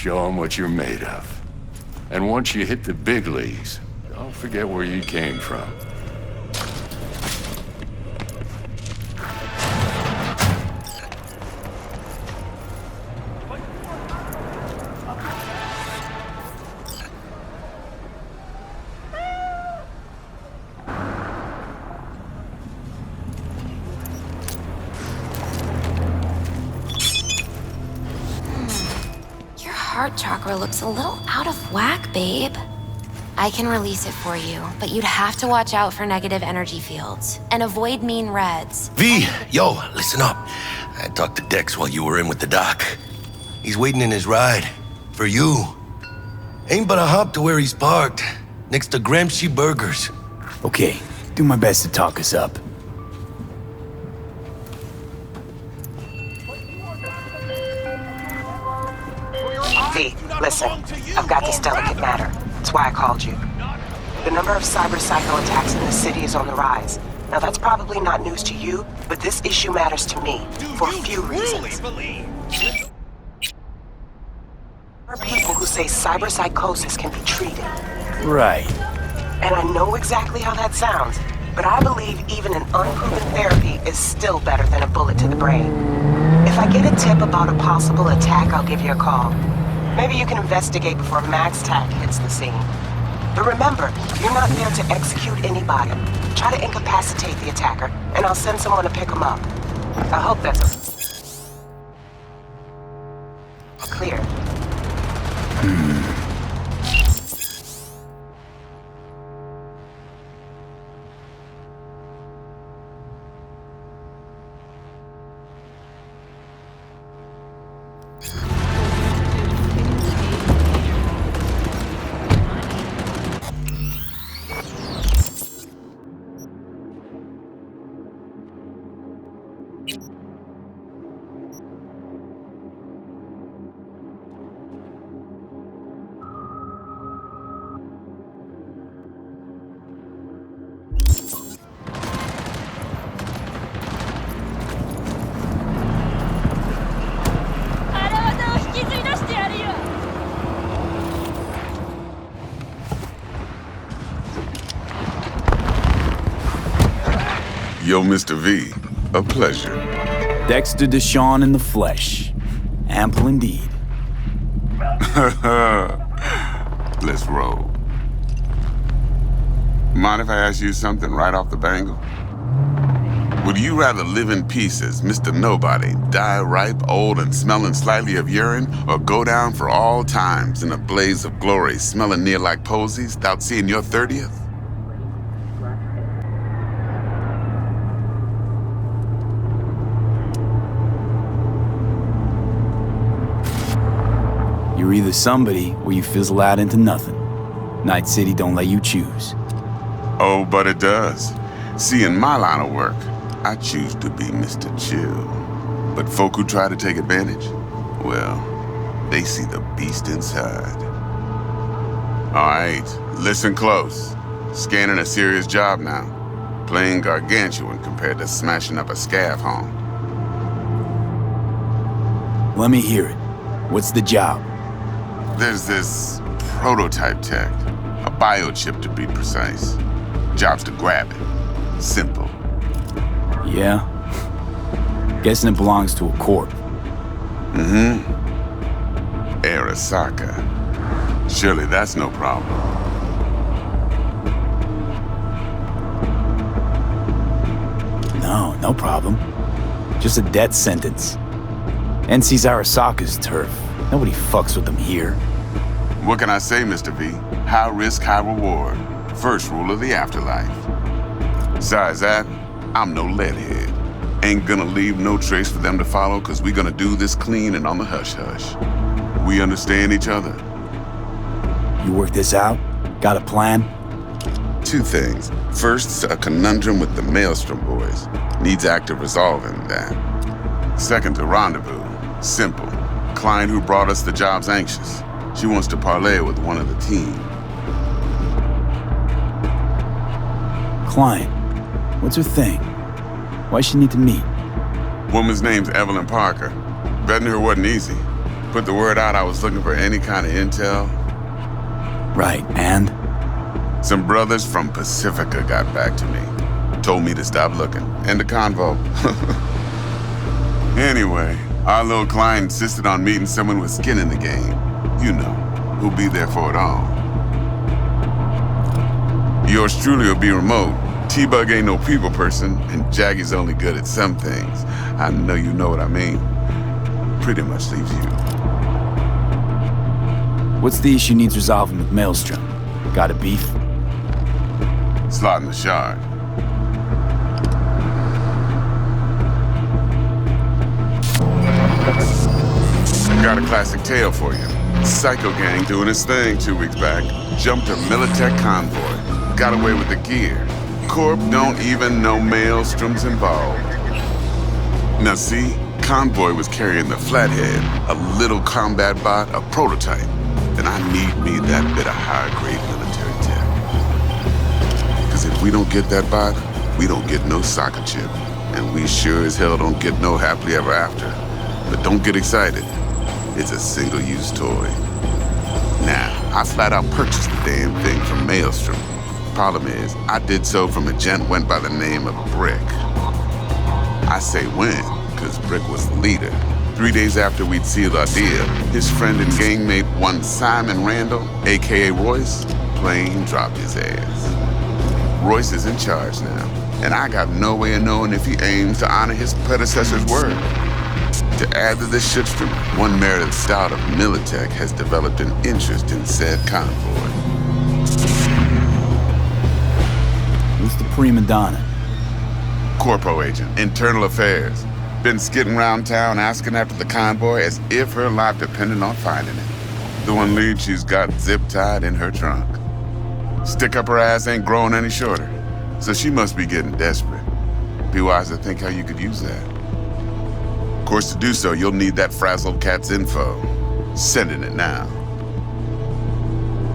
show them what you're made of. And once you hit the big leagues, don't forget where you came from. Heart chakra looks a little out of whack, babe. I can release it for you, but you'd have to watch out for negative energy fields and avoid mean reds. V, yo, listen up. I talked to Dex while you were in with the doc. He's waiting in his ride. For you. Ain't but a hop to where he's parked. Next to Gramsci Burgers. Okay, do my best to talk us up. V, listen, I've got this delicate matter. That's why I called you. The number of cyber-psycho attacks in the city is on the rise. Now that's probably not news to you, but this issue matters to me for a few reasons. There are people who say cyberpsychosis can be treated. Right. And I know exactly how that sounds, but I believe even an unproven therapy is still better than a bullet to the brain. If I get a tip about a possible attack, I'll give you a call. Maybe you can investigate before Max Tack hits the scene. But remember, you're not there to execute anybody. Try to incapacitate the attacker, and I'll send someone to pick him up. I hope that's clear. Yo, Mr. V, a pleasure. Dexter Deshawn in the flesh. Ample indeed. Let's roll. Mind if I ask you something right off the bangle? Would you rather live in pieces, Mr. Nobody, die ripe, old, and smelling slightly of urine, or go down for all times in a blaze of glory, smelling near like posies, without seeing your 30th? You're either somebody or you fizzle out into nothing. Night City don't let you choose. Oh, but it does. See, in my line of work, I choose to be Mr. Chill. But folk who try to take advantage, well, they see the beast inside. All right, listen close. Scanning a serious job now. Playing gargantuan compared to smashing up a scav home. Let me hear it. What's the job? There's this prototype tech, a biochip to be precise. Job's to grab it. Simple. Yeah? Guessing it belongs to a corp. Mm-hmm. Arasaka. Surely that's no problem. No problem. Just a death sentence. NC's Arasaka's turf. Nobody fucks with them here. What can I say, Mr. V? High risk, high reward. First rule of the afterlife. Besides that, I'm no leadhead. Ain't gonna leave no trace for them to follow, cause we gonna do this clean and on the hush-hush. We understand each other. You work this out? Got a plan? Two things. First, a conundrum with the Maelstrom boys. Needs active resolving that. Second, a rendezvous. Simple. Client who brought us the job's anxious. She wants to parlay with one of the team. Client? What's her thing? Why she need to meet? Woman's name's Evelyn Parker. Vetting her wasn't easy. Put the word out I was looking for any kind of intel. Right, and? Some brothers from Pacifica got back to me. Told me to stop looking. End of convo. Anyway, our little client insisted on meeting someone with skin in the game. You know, who'll be there for it all. Yours truly will be remote. T-Bug ain't no people person, and Jaggy's only good at some things. I know you know what I mean. Pretty much leaves you. What's the issue needs resolving with Maelstrom? Got a beef? Slotting the shard. Got a classic tale for you. Psycho gang doing his thing 2 weeks back. Jumped a Militech convoy. Got away with the gear. Corp don't even know Maelstrom's involved. Now see, convoy was carrying the Flathead, a little combat bot, a prototype. And I need me that bit of high-grade military tech. Because if we don't get that bot, we don't get no soccer chip. And we sure as hell don't get no happily ever after. But don't get excited. It's a single-use toy. Now, I flat out purchased the damn thing from Maelstrom. Problem is, I did so from a gent went by the name of Brick. I say when, because Brick was the leader. 3 days after we'd sealed our deal, his friend and gangmate, one Simon Randall, aka Royce, plain dropped his ass. Royce is in charge now, and I got no way of knowing if he aims to honor his predecessor's word. To add to this shitstorm, one Meredith Stout of Militech has developed an interest in said convoy. Who's the prima donna? Corpo agent, internal affairs. Been skidding around town asking after the convoy as if her life depended on finding it. The one lead she's got zip-tied in her trunk. Stick up her ass ain't growing any shorter, so she must be getting desperate. Be wise to think how you could use that. Of course, to do so, you'll need that frazzled cat's info. Sending it now.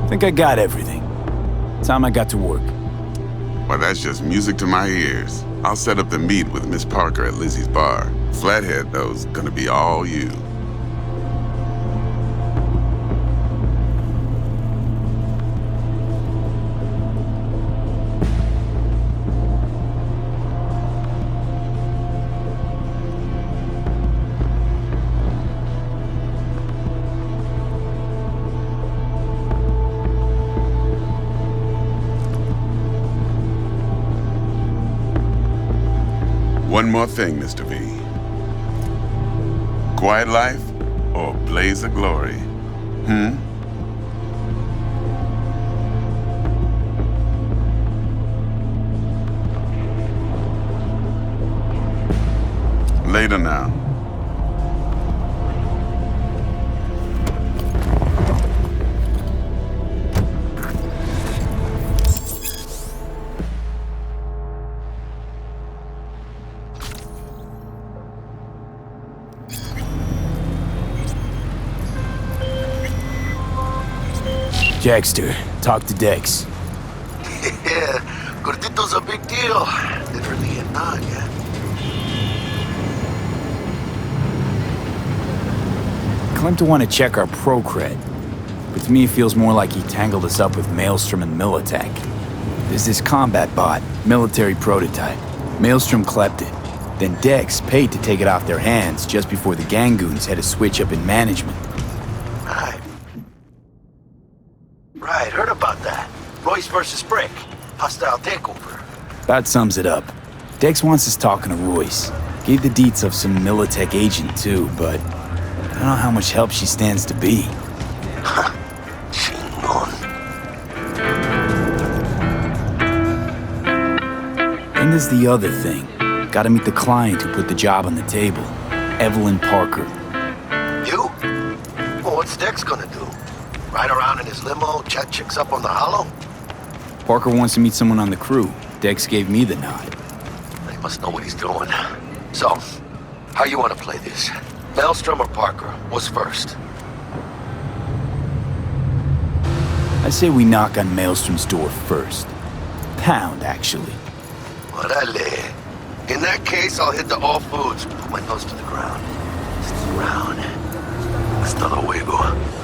Think I got everything. Time I got to work. Well, that's just music to my ears. I'll set up the meet with Miss Parker at Lizzie's bar. Flathead, though's gonna be all you. One more thing, Mr. V. Quiet life or blaze of glory? Later now. Jackster, talk to Dex. Yeah, Gordito's a big deal. Literally and not, yeah. Claimed to want to check our pro cred, but to me it feels more like he tangled us up with Maelstrom and Militech. There's this combat bot, military prototype. Maelstrom clept it. Then Dex paid to take it off their hands just before the Gangoons had a switch up in management. Right, heard about that. Royce versus Brick. Hostile takeover. That sums it up. Dex wants us talking to Royce. Gave the deets of some Militech agent too, but I don't know how much help she stands to be. And there's the other thing. Gotta meet the client who put the job on the table. Evelyn Parker. You? Well, what's Dex gonna do? Ride around in his limo, chat chicks up on the hollow? Parker wants to meet someone on the crew. Dex gave me the nod. He must know what he's doing. So, how you want to play this? Maelstrom or Parker? What's first? I say we knock on Maelstrom's door first. Pound, actually. Orale. In that case, I'll hit the all foods. Put my nose to the ground. Stick around. Hasta luego.